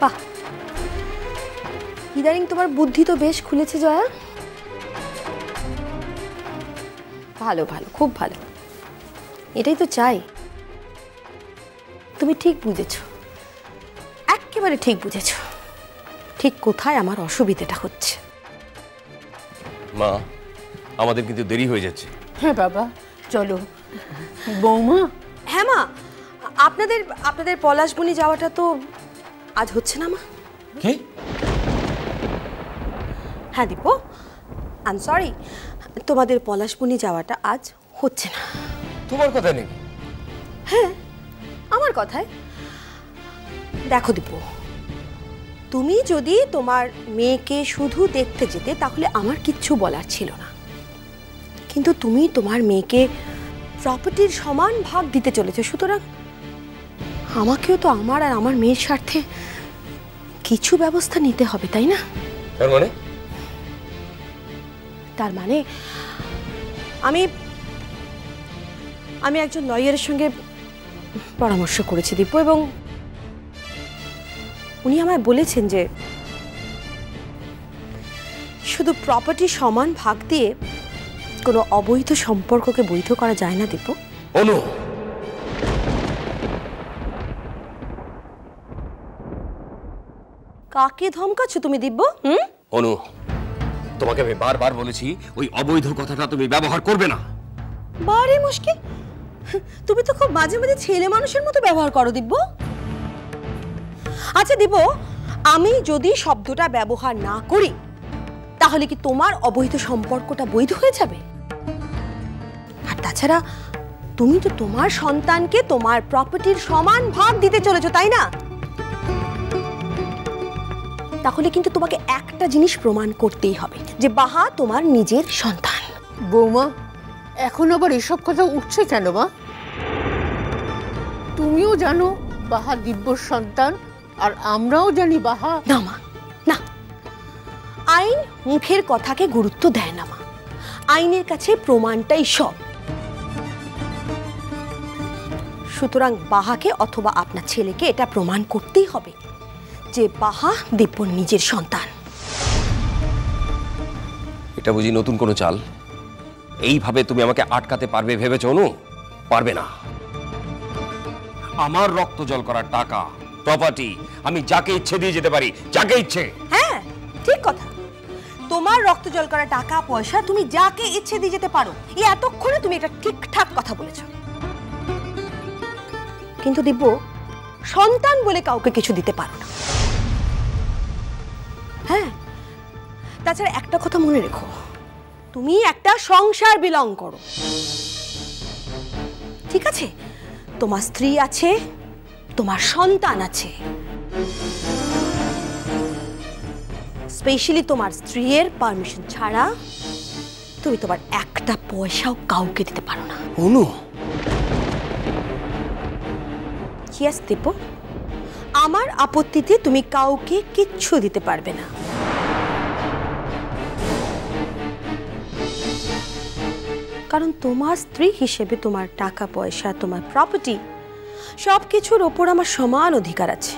বাহ, ইদানিং তোমার বুদ্ধি তো বেশ খুলেছে জয়া। ভালো ভালো, খুব ভালো, এটাই তো চাই। তুমি ঠিক বুঝেছ, একেবারে ঠিক বুঝেছ, ঠিক কোথায় আমার অসুবিধাটা হচ্ছে। মা, আমাদের কিন্তু দেরি হয়ে যাচ্ছে। হ্যাঁ বাবা, চলো। বৌমা। হ্যাঁ মা, আপনাদের আপনাদের পলাশবনি যাওয়াটা তো আজ হচ্ছে না মা? কি? হ্যাঁ দীপু, আই এম সরি, তোমাদের পলাশবনি যাওয়াটা আজ হচ্ছে না। তোমার কথা নেই? হ্যাঁ, আমার কথায়। দেখো দীপু, তুমি যদি তোমার মেয়েকে শুধু দেখতে যেতে তাহলে আমার কিচ্ছু বলার ছিল না, কিন্তু তুমি তোমার মেয়েকে প্রপার্টির সমান ভাগ দিতে চলেছো, সুতরাং আমাকেও তো আমার আর আমার মেয়ের স্বার্থে কিছু ব্যবস্থা নিতে হবে, তাই না? তার মানে আমি আমি একজন লয়ারের সঙ্গে পরামর্শ করেছি দীপু, এবং উনি আমায় বলেছেন যে শুধু প্রপার্টি সমান ভাগ দিয়ে কোনো অবৈধ সম্পর্ককে বৈধ করা যায় না দীপু। অনু, কাকে ধমকাচ্ছ তুমি দিব্য? অনু, তোমাকে আমি বারবার বলেছি ওই অবৈধ কথাটা তুমি ব্যবহার করবে না। বারে মুশকিল, তুমি তো খুব মাঝে মাঝে ছেলে মানুষের মতো ব্যবহার করো দিব্য। আচ্ছা দিব্য, আমি যদি শব্দটা ব্যবহার না করি তাহলে কি তোমার অবৈধ সম্পর্কটা বৈধ হয়ে যাবে? আর তাছাড়া তুমি তো তোমার সন্তানকে তোমার প্রপার্টির সমান ভাগ দিতে চলেছো, তাই না? তাহলে কিন্তু তোমাকে একটা জিনিস প্রমাণ করতেই হবে যে বাহা তোমার নিজের সন্তান। বৌমা, এখন আবার এসব কথা উঠছে কেন মা? তুমিও জানো বাহা দিব্যর সন্তান, আর আমরাও জানি বাহা। না মা, না, আইন মুখের কথাকে গুরুত্ব দেয় না মা, আইনের কাছে প্রমাণটাই সব। সুতরাং বাহাকে অথবা আপনার ছেলেকে এটা প্রমাণ করতেই হবে যে বাহা দিব্যর নিজের সন্তান। এটা বুঝি নতুন কোনো চাল? এইভাবে তুমি আমাকে আটকাতে পারবে ভেবেছো অনু? পারবে না। আমার রক্ত জল করার টাকা, প্রপার্টি আমি যাকে ইচ্ছে দিয়ে যেতে পারি, যাকে ইচ্ছে। হ্যাঁ, ঠিক কথা, তোমার রক্ত জল করা টাকা পয়সা তুমি যাকে ইচ্ছে দিয়ে যেতে পারো, এই এতক্ষণে তুমি একটা ঠিকঠাক কথা বলেছো। কিন্তু দিব্য, সন্তান বলে কাউকে কিছু দিতে পারো না। হ্যাঁ, তাছাড়া একটা কথা মনে রেখো, তুমি একটা সংসার বিলং করো, ঠিক আছে? তোমার স্ত্রী আছে, তোমার সন্তান আছে, স্পেশালি তোমার স্ত্রীর পারমিশন ছাড়া তুমি তোমার একটা পয়সাও কাউকে দিতে পারো না। অনু, ইয়েস দীপু, আমার আপত্তিতে তুমি কাউকে কিচ্ছু দিতে পারবে না। কারণ তোমার স্ত্রী হিসেবে তোমার টাকা পয়সা, তোমার প্রপার্টি সবকিছুর ওপর আমার সমান অধিকার আছে।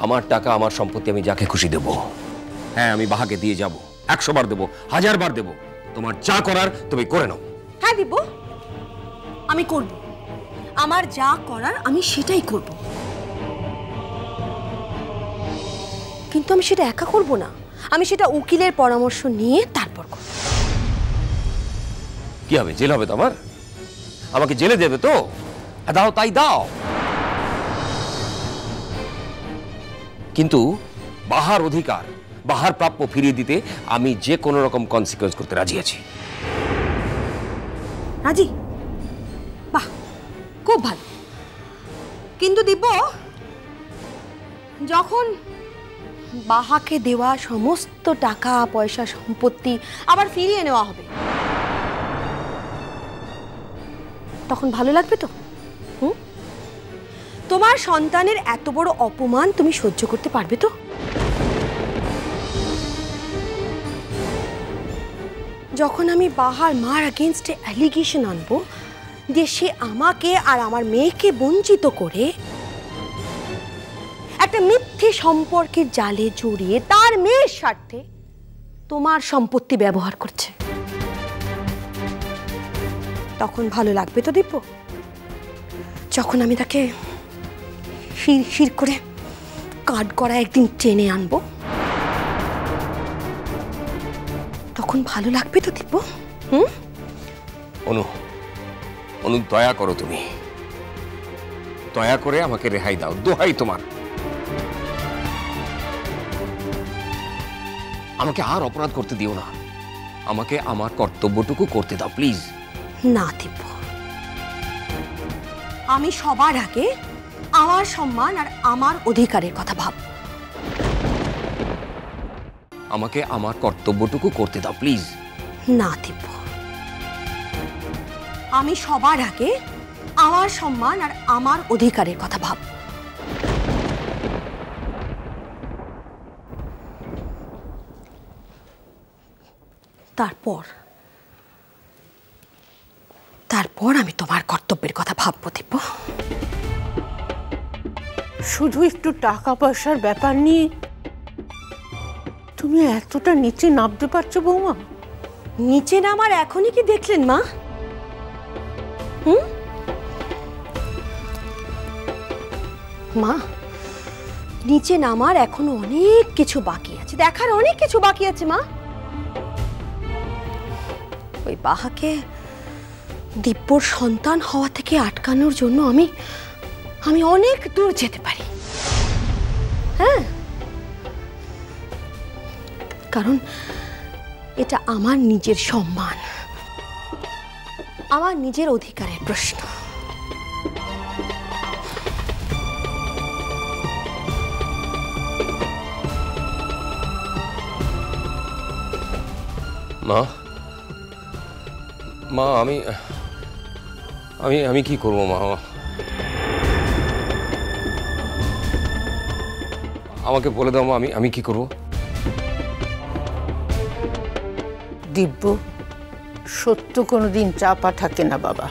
আমার টাকা, আমার সম্পত্তি আমি যাকে খুশি দেব। হ্যাঁ, আমি বাহাকে দিয়ে যাব, 100 বার দেব, 1000 বার দেব। তোমার যা করার তুমি করে নাও। হ্যাঁ দিব্য, আমি করব, আমার যা করার আমি সেটাই করব, কিন্তু আমি সেটা একা করব না, আমি সেটা উকিলের পরামর্শ নিয়ে তারপর করব। কি হবে? জেল হবে তো আমার? আমাকে জেলে দেবে তো? দাও, তাই দাও, কিন্তু বাহার অধিকার, বাহার প্রাপ্য ফিরিয়ে দিতে আমি যে কোনো রকম কনসিকুয়েন্স করতে রাজি আছি। রাজি? বাহ, খুব ভালো। কিন্তু দিব্য, যখন বাহাকে দেওয়া সমস্ত টাকা পয়সা সম্পত্তি আবার ফিরিয়ে নেওয়া হবে, তখন ভালো লাগবে তো? তোমার সন্তানের এত বড় অপমান তুমি সহ্য করতে পারবে তো? যখন আমি বাহার মার এগেইনস্টে অ্যালিগেশন আনবো যে সে আমাকে আর আমার মেয়েকে বঞ্চিত করে একটা মিথ্যে সম্পর্কের জালে জড়িয়ে তার মেয়ের স্বার্থে তোমার সম্পত্তি ব্যবহার করছে। তখন ভালো লাগবে তো দিব্য, যখন আমি তাকে শির করে কাঠ করা একদিন টেনে আনবো, তখন ভালো লাগবে তো দিব্য? অনু, অনু দয়া করো, তুমি দয়া করে আমাকে রেহাই দাও, দোহাই তোমার। আমাকে আর অপরাধ করতে দিও না, আমাকে আমার কর্তব্যটুকু করতে দাও প্লিজ। না দিব্য, আমি সবার আগে আমার সম্মান আর আমার অধিকারের কথা ভাব। আমাকে আমার কর্তব্যটুকু করতে দাও প্লিজ। না দিব্য, আমি সবার আগে আমার সম্মান আর আমার অধিকারের কথা ভাব। তারপর আমি তোমার কর্তব্যের কথা ভাববো দিব্য। শুধু একটু টাকা পয়সার ব্যাপার নিয়ে তুমি এতটা নিচে নামতে পারছো বৌমা? নিচে নামার এখনই কি দেখলেন মা? মা, নিচে নামার এখনো অনেক কিছু বাকি আছে, দেখার অনেক কিছু বাকি আছে মা। ওই বাহাকে দিব্যর সন্তান হওয়া থেকে আটকানোর জন্য আমি অনেক দূর যেতে পারি। হ্যাঁ, কারণ এটা আমার নিজের সম্মান, আমার নিজের অধিকারের প্রশ্ন। মা, মা আমি আমি আমি কি করব মা? আমাকে বলে দাও মা, আমি কি করব? দিব্য, সত্য কোনোদিন চাপা থাকে না বাবা।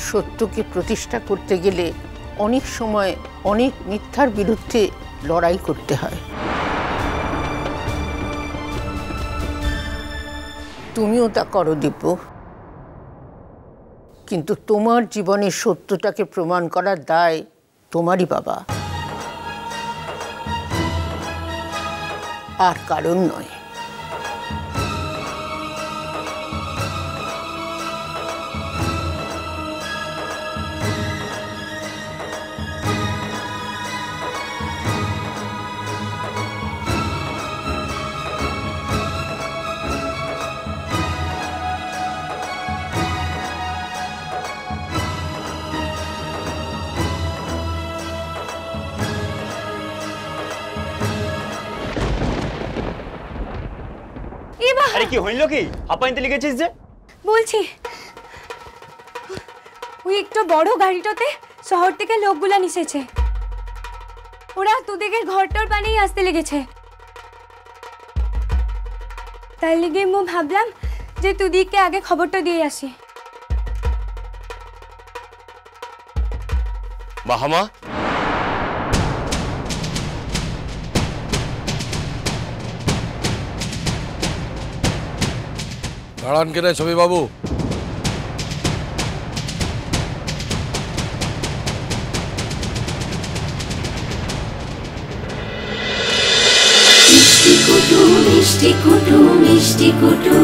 সত্যকে প্রতিষ্ঠা করতে গেলে অনেক সময় অনেক মিথ্যার বিরুদ্ধে লড়াই করতে হয়। তুমিও তা করো দিব্য, কিন্তু তোমার জীবনের সত্যটাকে প্রমাণ করার দায় তোমারই বাবা, আর কারণ নয়। আরে কি হইল কি? হাঁপাইতে লিখেছিস যে? বলছি, ওই একটু বড় গাড়িটাতে শহর থেকে লোকগুলা নিছেছে, ওরা তোদের ঘরটার পানেই আসতে লেগেছে। তার লিগে মু ভাবলাম যে তুদিকে আগে খবরটা দিয়ে আসি। বাহামা, দাঁড়ান কেনে ছবি বাবু? মিষ্টি কুটু মিষ্টি কুটু মিষ্টি কুটু।